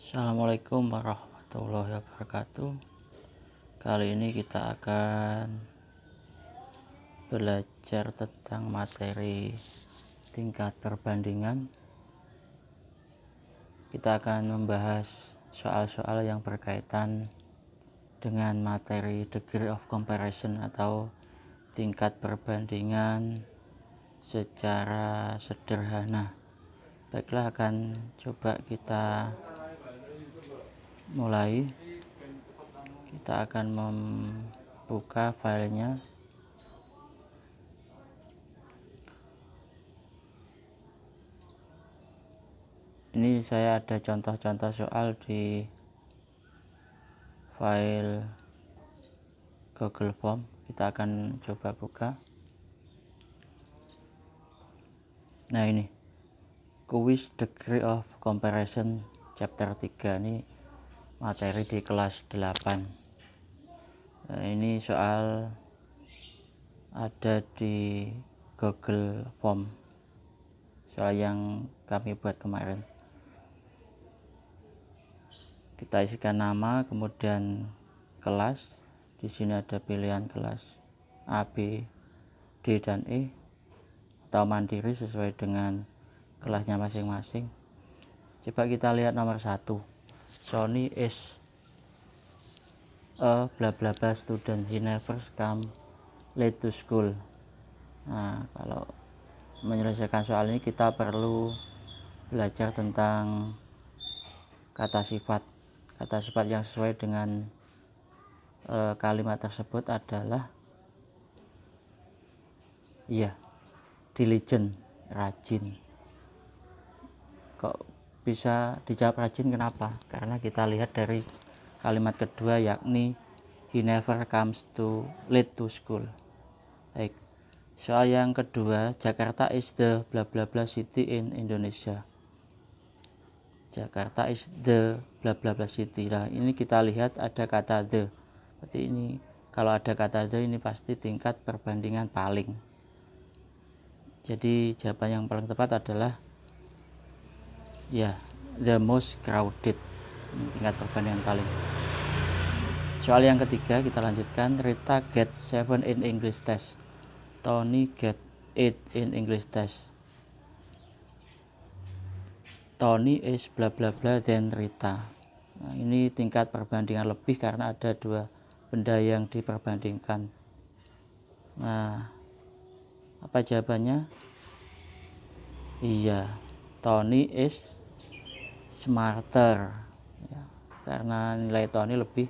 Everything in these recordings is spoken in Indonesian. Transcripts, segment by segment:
Assalamualaikum warahmatullahi wabarakatuh. Kali ini kita akan belajar tentang materi tingkat perbandingan. Kita akan membahas soal-soal yang berkaitan dengan materi degree of comparison atau tingkat perbandingan secara sederhana. Baiklah, akan coba kita mulai. Kita akan membuka filenya. Ini saya ada contoh-contoh soal di file Google Form. Kita akan coba buka. Nah, ini quiz degree of comparison chapter 3, ini materi di kelas 8. Nah, ini soal ada di Google Form, soal yang kami buat kemarin. Kita isikan nama, kemudian kelas. Di sini ada pilihan kelas A, B, D, dan E, atau mandiri sesuai dengan kelasnya masing-masing. Coba kita lihat nomor 1. Sony is a bla bla bla student, he never come late to school. Nah, kalau menyelesaikan soal ini kita perlu belajar tentang kata sifat. Kata sifat yang sesuai dengan kalimat tersebut adalah diligent, rajin. Kok bisa dijawab rajin? Kenapa? Karena kita lihat dari kalimat kedua, yakni he never comes late to school. Baik, soal yang kedua, Jakarta is the bla bla bla city in Indonesia. Jakarta is the bla bla bla city. Nah, ini kita lihat ada kata the. Berarti ini kalau ada kata the, ini pasti tingkat perbandingan paling. Jadi jawaban yang paling tepat adalah the most crowded. Ini tingkat perbandingan paling. Soal yang ketiga kita lanjutkan. Rita get 7 in English test. Tony get 8 in English test. Tony is bla bla bla then Rita. Nah, ini tingkat perbandingan lebih karena ada dua benda yang diperbandingkan. Nah, apa jawabannya? Tony is smarter, karena nilai Tony lebih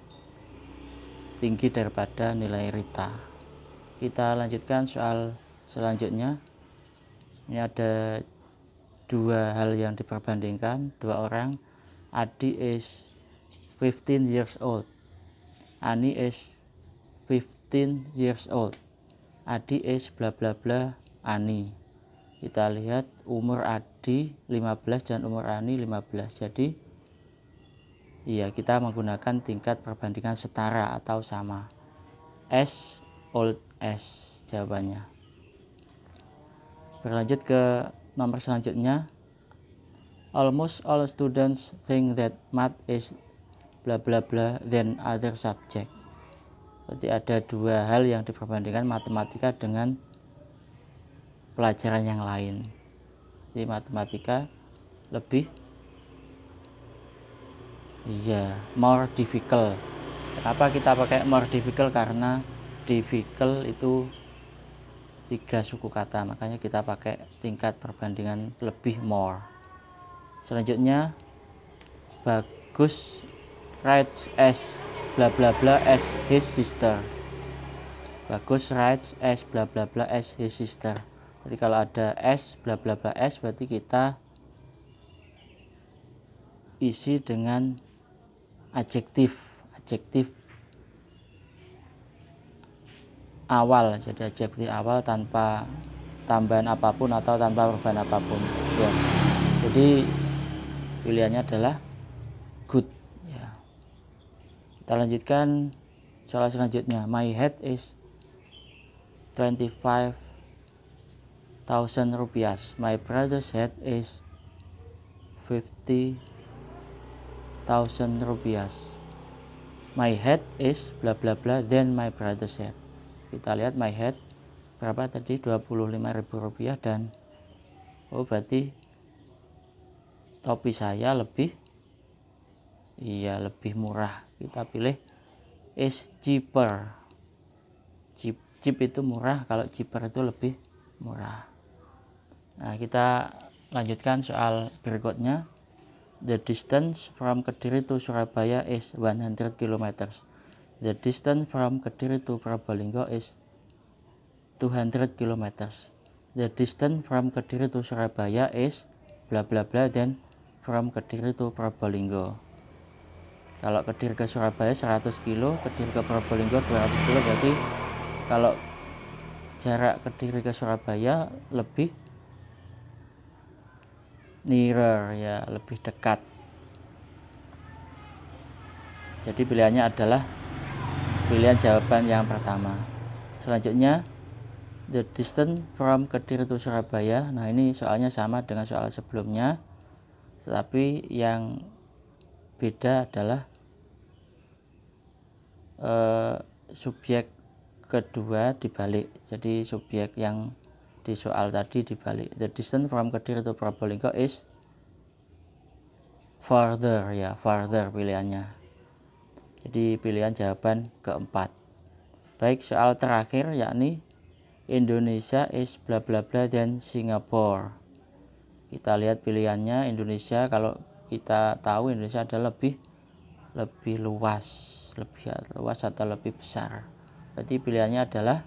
tinggi daripada nilai Rita. Kita lanjutkan soal selanjutnya. Ini ada dua hal yang diperbandingkan, dua orang. Adi is 15 years old. Ani is 15 years old. Adi is bla bla bla Ani. Kita lihat umur Adi 15 dan umur Ani 15. Jadi kita menggunakan tingkat perbandingan setara atau sama. As old as jawabannya. Berlanjut ke nomor selanjutnya. Almost all students think that math is bla bla bla than other subject. Berarti ada dua hal yang diperbandingkan, matematika dengan pelajaran yang lain. Jadi matematika lebih more difficult. Kenapa kita pakai more difficult? Karena difficult itu 3 suku kata, makanya kita pakai tingkat perbandingan lebih more. Selanjutnya, Bagus writes as bla bla bla as his sister. Bagus writes as bla bla bla as his sister. Jadi kalau ada as bla bla bla as, berarti kita isi dengan adjektif awal. Jadi adjektif awal tanpa tambahan apapun atau tanpa perubahan apapun. Jadi pilihannya adalah good. Kita lanjutkan soal selanjutnya. My head is 25,000 rupiah. My brother's head is 50,000 thousand rupiah. My head is bla bla bla, then my brother said. Kita lihat my head berapa tadi, 25.000 rupiah, dan berarti topi saya lebih murah. Kita pilih is cheaper. Cheap itu murah, kalau cheaper itu lebih murah. Nah, kita lanjutkan soal berikutnya. The distance from Kediri to Surabaya is 100 km. The distance from Kediri to Probolinggo is 200 km. The distance from Kediri to Surabaya is bla bla bla, then from Kediri to Probolinggo. Kalau Kediri ke Surabaya 100 kilo, Kediri ke Probolinggo 200 kilo, berarti kalau jarak Kediri ke Surabaya lebih nearer, ya, lebih dekat. Jadi pilihannya adalah pilihan jawaban yang pertama. Selanjutnya, the distance from Kediri to Surabaya. Nah, ini soalnya sama dengan soal sebelumnya, tetapi yang beda adalah subjek kedua dibalik. Jadi subjek yang di soal tadi dibalik. The distance from Kediri to Probolinggo is farther, ya, farther pilihannya. Jadi pilihan jawaban keempat. Baik, soal terakhir yakni Indonesia is bla bla bla dan Singapore. Kita lihat pilihannya. Indonesia, kalau kita tahu Indonesia adalah lebih luas atau lebih besar. Berarti pilihannya adalah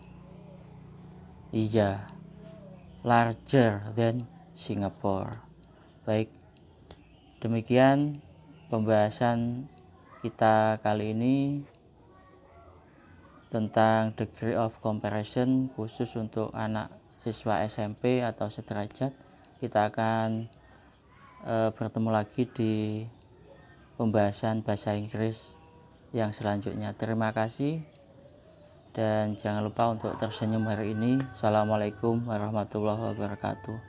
iya, larger than Singapore. Baik, demikian pembahasan kita kali ini tentang degree of comparison khusus untuk anak siswa SMP atau sederajat. Kita akan bertemu lagi di pembahasan bahasa Inggris yang selanjutnya. Terima kasih dan jangan lupa untuk tersenyum hari ini. Assalamualaikum warahmatullahi wabarakatuh.